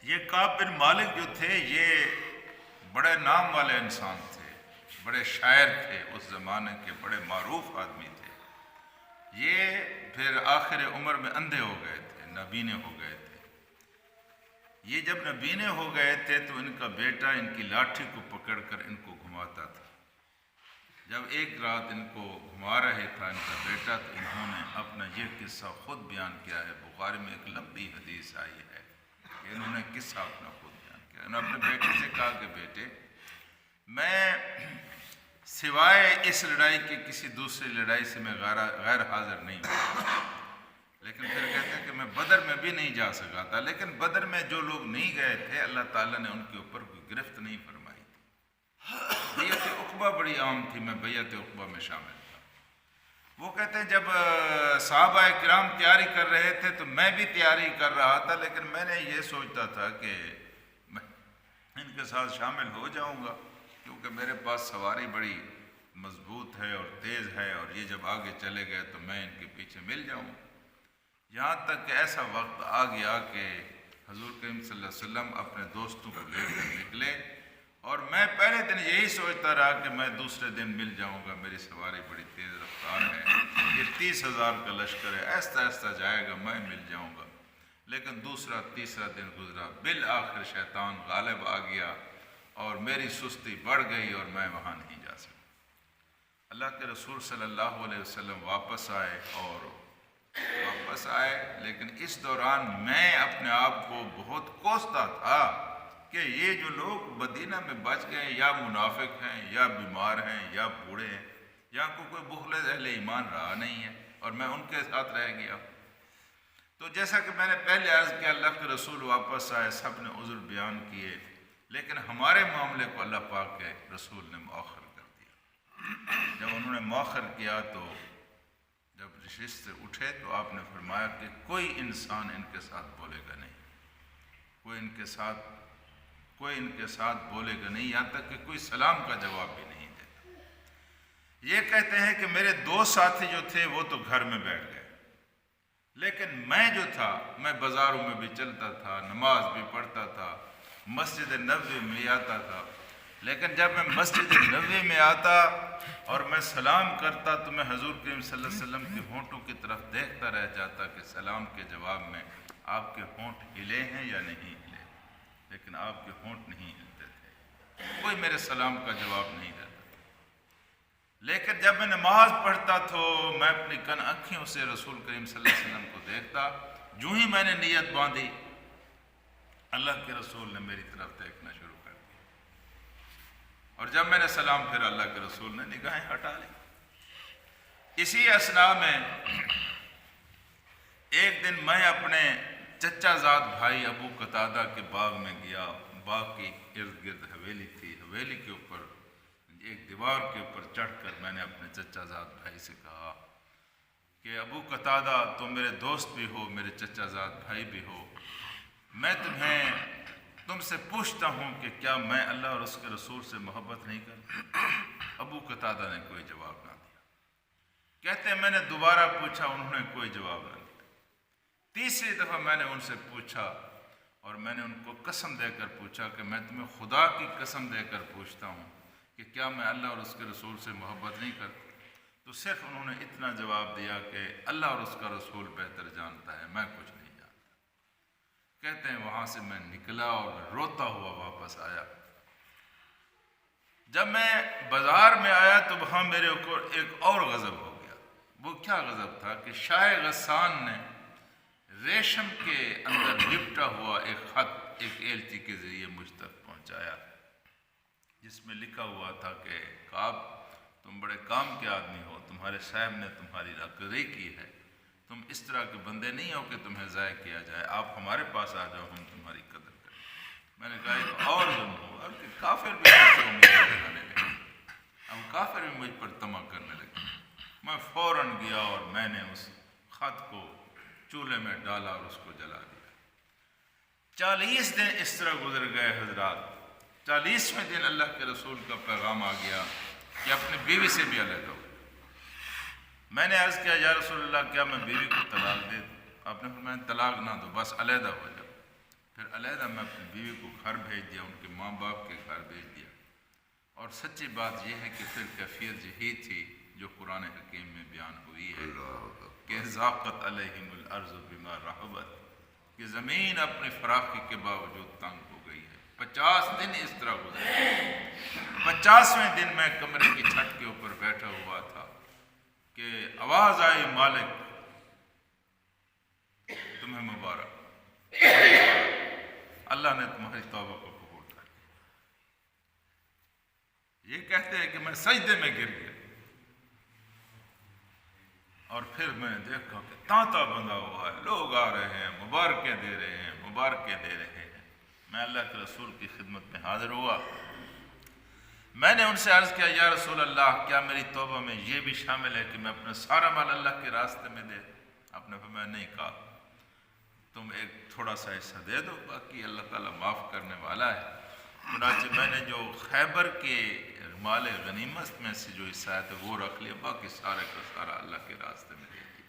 یہ کعب بن مالک جو تھے یہ بڑے نام والے انسان تھے، بڑے شاعر تھے، اس زمانے کے بڑے معروف آدمی تھے۔ یہ پھر آخر عمر میں اندھے ہو گئے تھے، نابینے ہو گئے تھے۔ یہ جب نابینے ہو گئے تھے تو ان کا بیٹا ان کی لاٹھی کو پکڑ کر ان کو گھماتا تھا۔ جب ایک رات ان کو گھما رہے تھا ان کا بیٹا، تو انہوں نے اپنا یہ قصہ خود بیان کیا ہے۔ بخاری میں ایک لمبی حدیث آئی ہے کہ انہوں نے قصہ اپنا خود بیان کیا۔ انہوں نے اپنے بیٹے سے کہا کہ بیٹے، میں سوائے اس لڑائی کی کسی دوسری لڑائی سے میں غیر حاضر نہیں ہوں، لیکن پھر کہتے ہیں کہ میں بدر میں بھی نہیں جا سکا تھا، لیکن بدر میں جو لوگ نہیں گئے تھے اللہ تعالیٰ نے ان کے اوپر کوئی گرفت نہیں فرمائی تھی۔ بیعت عقبہ بڑی عام تھی، میں بیعت عقبہ میں شامل تھا۔ وہ کہتے ہیں جب صحابہ کرام تیاری کر رہے تھے تو میں بھی تیاری کر رہا تھا، لیکن میں نے یہ سوچتا تھا کہ میں ان کے ساتھ شامل ہو جاؤں گا، کیونکہ میرے پاس سواری بڑی مضبوط ہے اور تیز ہے، اور یہ جب آگے چلے گئے تو میں ان کے پیچھے مل جاؤں۔ یہاں تک کہ ایسا وقت آ گیا کہ حضور کریم صلی اللہ علیہ وسلم اپنے دوستوں کو لے کر نکلے، اور میں پہلے دن یہی سوچتا رہا کہ میں دوسرے دن مل جاؤں گا، میری سواری بڑی تیز رفتار ہے، یہ 30,000 کا لشکر ہے، آہستہ آہستہ جائے گا، میں مل جاؤں گا۔ لیکن دوسرا تیسرا دن گزرا، بالآخر شیطان غالب آ گیا اور میری سستی بڑھ گئی اور میں وہاں نہیں جا سکا۔ اللہ کے رسول صلی اللہ علیہ وسلم واپس آئے، لیکن اس دوران میں اپنے آپ کو بہت کوستا تھا کہ یہ جو لوگ مدینہ میں بچ گئے یا منافق ہیں یا بیمار ہیں یا بوڑھے ہیں یا کوئی مخلص اہل ایمان رہا نہیں ہے، اور میں ان کے ساتھ رہ گیا۔ تو جیسا کہ میں نے پہلے عرض کیا، اللہ کے رسول واپس آئے، سب نے عذر بیان کیے، لیکن ہمارے معاملے کو اللہ پاک کے رسول نے مؤخر کر دیا۔ جب انہوں نے مؤخر کیا تو جب نشست سے اٹھے تو آپ نے فرمایا کہ کوئی انسان ان کے ساتھ بولے گا نہیں، کوئی ان کے ساتھ بولے گا نہیں، یہاں تک کہ کوئی سلام کا جواب بھی نہیں دیتا۔ یہ کہتے ہیں کہ میرے دو ساتھی جو تھے وہ تو گھر میں بیٹھ گئے، لیکن میں جو تھا میں بازاروں میں بھی چلتا تھا، نماز بھی پڑھتا تھا، مسجد نبوی میں آتا تھا، لیکن جب میں مسجد نبوی میں آتا اور میں سلام کرتا تو میں حضور کریم صلی اللہ علیہ وسلم کے ہونٹوں کی طرف دیکھتا رہ جاتا کہ سلام کے جواب میں آپ کے ہونٹ ہلے ہیں یا نہیں ہلے، لیکن آپ کے ہونٹ نہیں ہلتے تھے، کوئی میرے سلام کا جواب نہیں دیتا تھا۔ لیکن جب میں نماز پڑھتا تو میں اپنی کن آنکھوں سے رسول کریم صلی اللہ علیہ وسلم کو دیکھتا، جو ہی میں نے نیت باندھی اللہ کے رسول نے میری طرف دیکھنا شروع کر دیا، اور جب میں نے سلام پھر اللہ کے رسول نے نگاہیں ہٹا لی۔ اسی اثناء میں ایک دن میں اپنے چچا زاد بھائی ابو قتادہ کے باغ میں گیا، باغ کے ارد گرد حویلی تھی، حویلی کے اوپر ایک دیوار کے اوپر چڑھ کر میں نے اپنے چچا زاد بھائی سے کہا کہ ابو قتادہ تم میرے دوست بھی ہو، میرے چچا زاد بھائی بھی ہو، میں تم سے پوچھتا ہوں کہ کیا میں اللہ اور اس کے رسول سے محبت نہیں کرتا؟ ابو قتادہ نے کوئی جواب نہ دیا۔ کہتے ہیں میں نے دوبارہ پوچھا، انہوں نے کوئی جواب نہ دیا۔ تیسری دفعہ میں نے ان سے پوچھا، اور میں نے ان کو قسم دے کر پوچھا کہ میں تمہیں خدا کی قسم دے کر پوچھتا ہوں کہ کیا میں اللہ اور اس کے رسول سے محبت نہیں کرتا؟ تو صرف انہوں نے اتنا جواب دیا کہ اللہ اور اس کا رسول بہتر جانتا ہے، میں کچھ نہیں جانتا۔ کہتے ہیں وہاں سے میں نکلا اور روتا ہوا واپس آیا۔ جب میں بازار میں آیا تو وہاں میرے اوپر ایک اور غضب ہو گیا۔ وہ کیا غضب تھا کہ شاہ غسان نے ریشم کے اندر لپٹا ہوا ایک خط ایک ایلچی کے ذریعے مجھ تک پہنچایا، جس میں لکھا ہوا تھا کہ کعب تم بڑے کام کے آدمی ہو، تمہارے صاحب نے تمہاری رہبری کی ہے، تم اس طرح کے بندے نہیں ہو کہ تمہیں ضائع کیا جائے، آپ ہمارے پاس آ جاؤ، ہم تمہاری قدر کریں۔ میں نے کہا ایک اور ظلم ہوگا کہ کافر بھی مجھ سے امیدیں لگانے لگے، اب کافر بھی مجھ پر طمع کرنے لگے۔ میں فوراً گیا اور میں نے اس خط کو چولہے میں ڈالا اور اس کو جلا دیا۔ 40 دن اس طرح گزر گئے حضرات۔ 40ویں دن اللہ کے رسول کا پیغام آ گیا کہ اپنی بیوی سے بھی علیحدہ ہو۔ میں نے عرض کیا یا رسول اللہ کیا میں بیوی کو طلاق دے دوں؟ آپ نے فرمایا طلاق نہ دو، بس علیحدہ ہو جاؤ۔ پھر علیحدہ میں اپنی بیوی کو گھر بھیج دیا، ان کے ماں باپ کے گھر بھیج دیا۔ اور سچی بات یہ ہے کہ پھر کیفیت یہی تھی جو قرآن حکیم میں بیان ہوئی ہے کہ ذاقت علیہم الارض بما رحبت، کہ زمین اپنی فراخی کے باوجود تنگ ہو گئی ہے۔ 50 دن اس طرح گزرے۔ 50ویں دن میں کمرے کی چھت کے اوپر بیٹھا ہوا تھا کہ آواز آئی، مالک تمہیں مبارک، اللہ نے تمہاری توبہ کو قبول کر لیا۔ یہ کہتے ہیں کہ میں سجدے میں گر گیا، اور پھر میں نے دیکھا کہ تانتا بندھا ہوا ہے، لوگ آ رہے ہیں، مبارکیں دے رہے ہیں، مبارکیں دے رہے ہیں۔ میں اللہ کے رسول کی خدمت میں حاضر ہوا، میں نے ان سے عرض کیا، یا رسول اللہ کیا میری توبہ میں یہ بھی شامل ہے کہ میں اپنا سارا مال اللہ کے راستے میں دے؟ آپ نے فرمایا نہیں، کہا تم ایک تھوڑا سا حصہ دے دو، باقی اللہ تعالیٰ معاف کرنے والا ہے۔ چنانچہ میں نے جو خیبر کے مال غنیمت میں سے جو حصہ ہے تو وہ رکھ لیا، باقی سارے کا سارا اللہ کے راستے میں دے دیا۔